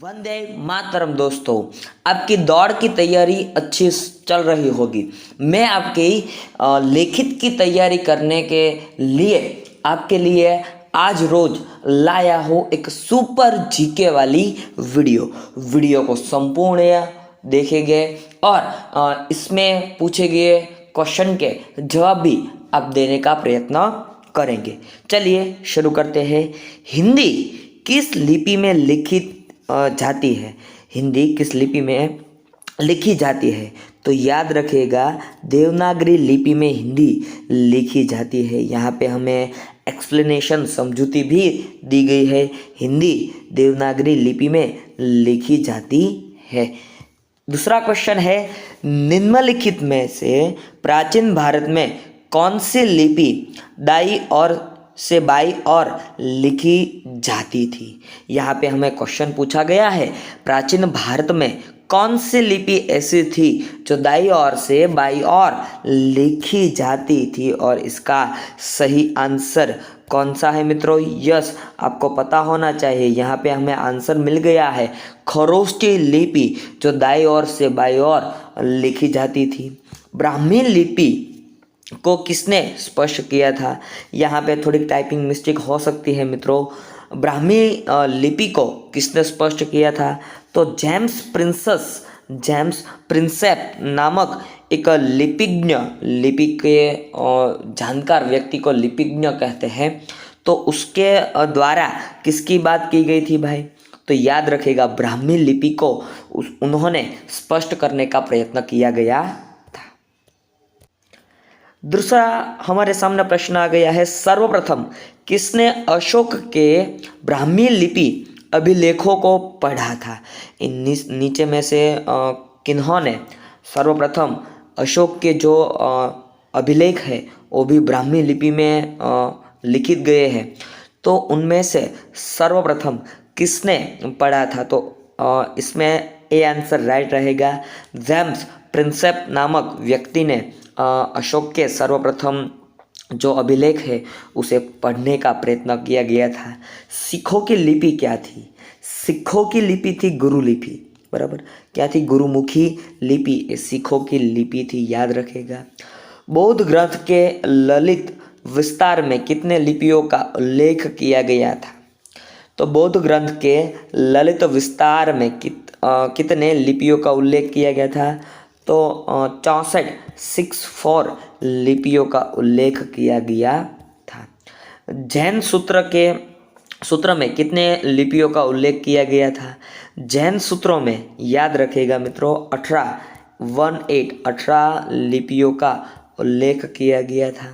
वंदे मातरम दोस्तों, आपकी दौड़ की तैयारी अच्छी चल रही होगी। मैं आपकी लिखित की तैयारी करने के लिए आपके लिए आज रोज लाया हूँ एक सुपर जीके वाली वीडियो को संपूर्ण देखेंगे और इसमें पूछे गए क्वेश्चन के जवाब भी आप देने का प्रयत्न करेंगे। चलिए शुरू करते हैं। हिंदी किस लिपि में लिखित जाती है? हिंदी किस लिपि में लिखी जाती है? तो याद रखिएगा, देवनागरी लिपि में हिंदी लिखी जाती है। यहाँ पे हमें एक्सप्लेनेशन समझूती भी दी गई है। हिंदी देवनागरी लिपि में लिखी जाती है। दूसरा क्वेश्चन है, निम्नलिखित में से प्राचीन भारत में कौन सी लिपि दाई और से बाई और लिखी जाती थी? यहाँ पे हमें क्वेश्चन पूछा गया है, प्राचीन भारत में कौन सी लिपि ऐसी थी जो दाई और से बाई और लिखी जाती थी? और इसका सही आंसर कौन सा है मित्रों? यस, आपको पता होना चाहिए। यहाँ पे हमें आंसर मिल गया है, खरोष्टी लिपि जो दाई और से बाई और लिखी जाती थी। ब्राह्मी लिपि को किसने स्पष्ट किया था? यहाँ पे थोड़ी टाइपिंग मिस्टेक हो सकती है मित्रों। ब्राह्मी लिपि को किसने स्पष्ट किया था? तो जेम्स प्रिंसेप नामक एक लिपि के जानकार व्यक्ति को लिपिज्ञ कहते हैं। तो उसके द्वारा किसकी बात की गई थी भाई? तो याद रखेगा, ब्राह्मी लिपि को उन्होंने स्पष्ट करने का प्रयत्न किया गया था। दूसरा हमारे सामने प्रश्न आ गया है, सर्वप्रथम किसने अशोक के ब्राह्मी लिपि अभिलेखों को पढ़ा था? इन नीचे में से किन्होंने सर्वप्रथम अशोक के जो अभिलेख है वो भी ब्राह्मी लिपि में लिखित गए हैं, तो उनमें से सर्वप्रथम किसने पढ़ा था? तो इसमें ए आंसर राइट रहेगा। जेम्स प्रिंसेप नामक व्यक्ति ने अशोक के सर्वप्रथम जो अभिलेख है उसे पढ़ने का प्रयत्न किया गया था। सिखों की लिपि क्या थी? सिखों की लिपि थी गुरु लिपि, बराबर। क्या थी? गुरुमुखी लिपि सिखों की लिपि थी, याद रखेगा। बौद्ध ग्रंथ के ललित विस्तार में कितने लिपियों का उल्लेख किया गया था? तो बौद्ध ग्रंथ के ललित विस्तार में कितने लिपियों का उल्लेख किया गया था? तो 64 लिपियों का उल्लेख किया गया था। जैन सूत्र में कितने लिपियों का उल्लेख किया गया था? जैन सूत्रों में याद रखेगा मित्रों 18 लिपियों का उल्लेख किया गया था।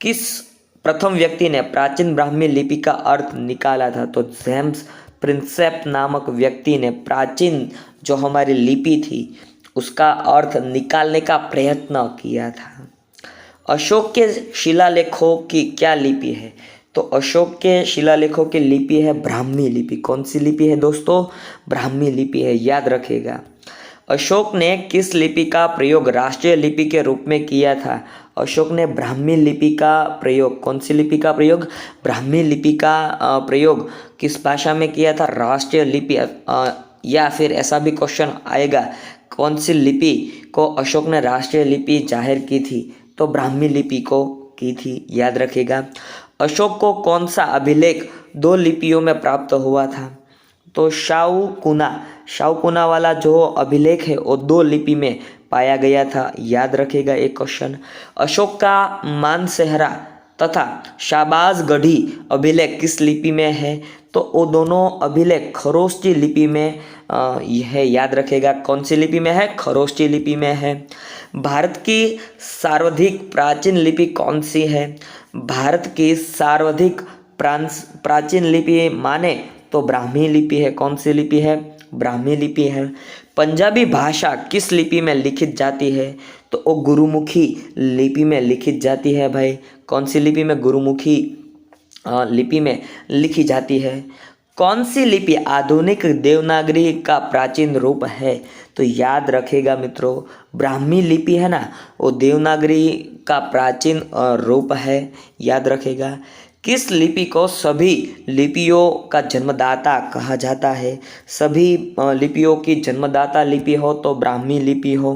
किस प्रथम व्यक्ति ने प्राचीन ब्राह्मी लिपि का अर्थ निकाला था? तो जेम्स प्रिंसेप नामक व्यक्ति ने प्राचीन जो हमारी लिपि थी उसका अर्थ निकालने का प्रयत्न किया था। अशोक के शिलालेखों की क्या लिपि है? तो अशोक के शिलालेखों की लिपि है ब्राह्मी लिपि। कौन सी लिपि है दोस्तों? ब्राह्मी लिपि है, याद रखेगा। अशोक ने किस लिपि का प्रयोग राष्ट्रीय लिपि के रूप में किया था? अशोक ने ब्राह्मी लिपि का प्रयोग, कौन सी लिपि का प्रयोग? ब्राह्मी लिपि का प्रयोग किस भाषा में किया था? राष्ट्रीय लिपि। या फिर ऐसा भी क्वेश्चन आएगा, कौन सी लिपि को अशोक ने राष्ट्रीय लिपि जाहिर की थी? तो ब्राह्मी लिपि को की थी, याद रखेगा। अशोक को कौन सा अभिलेख 2 लिपियों में प्राप्त हुआ था? तो शाहकुना वाला जो अभिलेख है वो 2 लिपि में पाया गया था, याद रखेगा एक क्वेश्चन। अशोक का मानसेहरा तथा शाहबाजगढ़ी अभिलेख किस लिपि में है? तो वो दोनों अभिलेख खरोष्टी लिपि में है, याद रखेगा। कौन सी लिपि में है? खरोष्टी लिपि में है। भारत की सर्वाधिक प्राचीन लिपि कौन सी है? भारत की सर्वाधिक प्राचीन लिपि माने तो ब्राह्मी लिपि है। कौन सी लिपि है? ब्राह्मी लिपि है। पंजाबी भाषा किस लिपि में लिखित जाती है? तो वो गुरुमुखी लिपि में लिखित जाती है भाई। कौन सी लिपि में? गुरुमुखी लिपि में लिखी जाती है। कौन सी लिपि आधुनिक देवनागरी का प्राचीन रूप है? तो याद रखेगा मित्रों, ब्राह्मी लिपि है ना, वो देवनागरी का प्राचीन रूप है, याद रखेगा। किस लिपि को सभी लिपियों का जन्मदाता कहा जाता है? सभी लिपियों की जन्मदाता लिपि हो तो ब्राह्मी लिपि हो।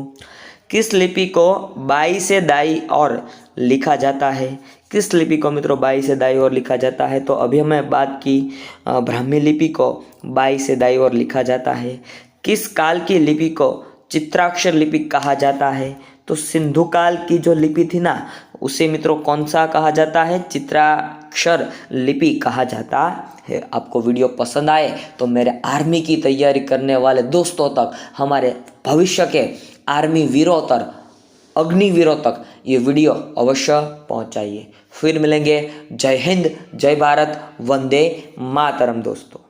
किस लिपि को बाई से दाई और लिखा जाता है? किस लिपि को मित्रों बाई से दाई और लिखा जाता है? तो अभी हमें बात की ब्राह्मी लिपि को बाई से दाई और लिखा जाता है। किस काल की लिपि को चित्राक्षर लिपि कहा जाता है? तो सिंधु काल की जो लिपि थी ना, उसे मित्रों कौन सा कहा जाता है? चित्राक्षर लिपि कहा जाता है। आपको वीडियो पसंद आए तो मेरे आर्मी की तैयारी करने वाले दोस्तों तक, हमारे भविष्य के आर्मी वीरों तक, अग्निवीरों तक ये वीडियो अवश्य पहुंचाइए। फिर मिलेंगे। जय हिंद, जय भारत, वंदे मातरम दोस्तों।